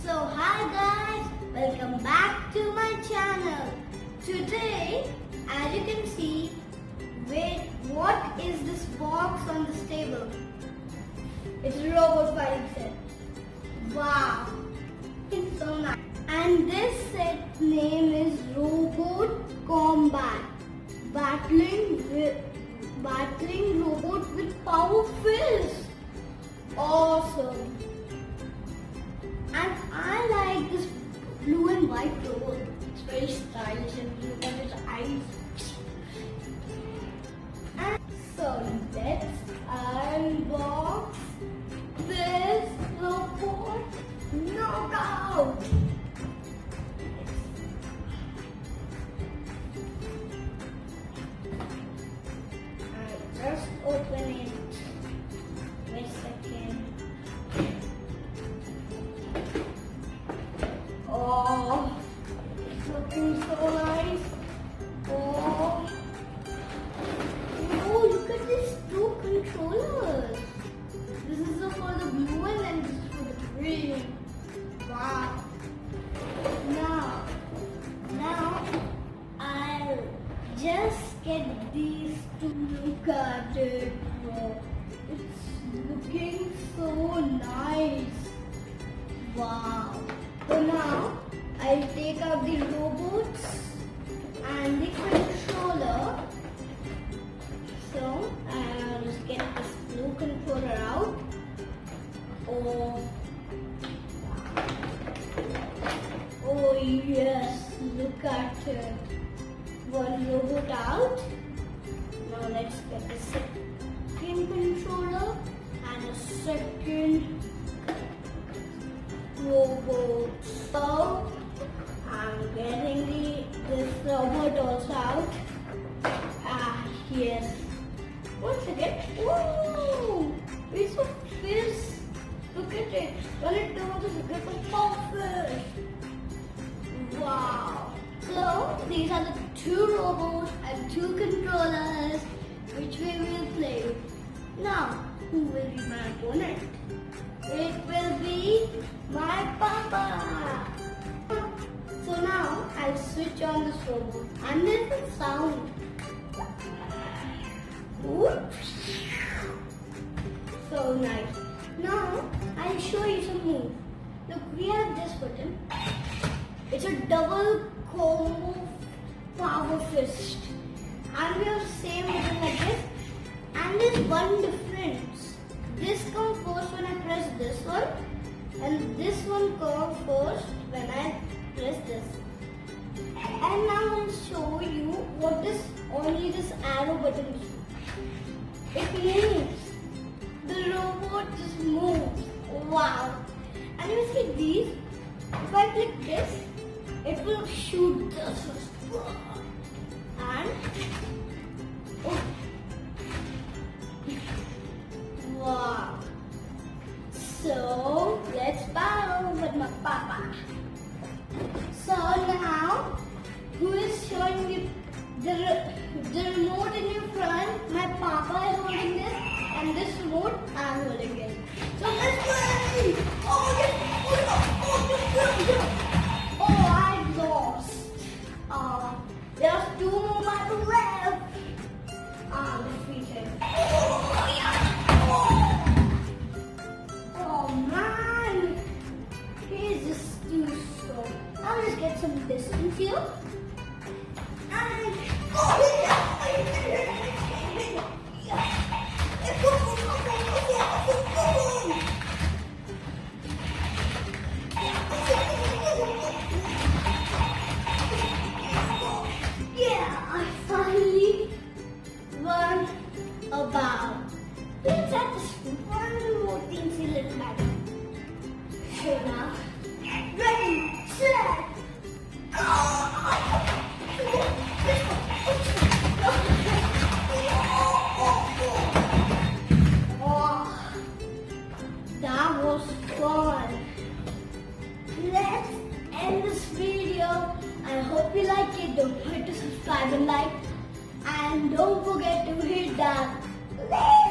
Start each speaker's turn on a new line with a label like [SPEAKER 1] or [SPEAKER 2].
[SPEAKER 1] So hi guys, welcome back to my channel. Today, as you can see, what is this box on this table? It's a robot fighting set. Wow, it's so nice. And this set name is ROBO KOMBAT Battling robot with power fists. Awesome. And I like this blue and white robot. It's very stylish and look at its eyes. And so let's unbox this robot knockout. Just open it. Wait a second. Oh, it's looking so nice. Oh, look at these two controllers. This is for the blue one and this is for the green. Wow. Now I'll just get these to look at it. It's looking so nice. Wow. So now I'll take out the robots and the controller. So I'll just get this blue controller out. Oh yes, look at it. One robot out. Now let's get the second controller and a second robot. So I'm getting this robot also out. Yes. Once again. Whoa! It's a fist. Look at it. When it turns, it's a fist. Wow. So these are the two robots and two controllers which we will play with. Now, who will be my opponent? It will be my papa. So now I'll switch on this robot and there's a sound. Oops. So nice. Now I'll show you some moves. Look, we have this button. It's a double combo power fist. And we have the same button like this. And there's one difference. This comes first when I press this one, and this one comes first when I press this. And now I'll show you what this only this arrow button is. It moves. The robot just moves. Wow. And you see these, if I click this, it will shoot this. And wow. So let's battle with my papa. So now, who is showing you the remote in your front? My papa is holding this, and this remote I'm holding it. So let's play! Oh yes! Oh, I lost. There's two more battles left. I'm defeated. Oh man, he's just too strong. I'll just get some distance here. And yeah, I finally won a bout. Let's have this one more teensy little battle. So now, ready, set, go! Oh, that was fun. Let's end this video. I hope you like it. Don't forget to subscribe and like. And don't forget to hit that like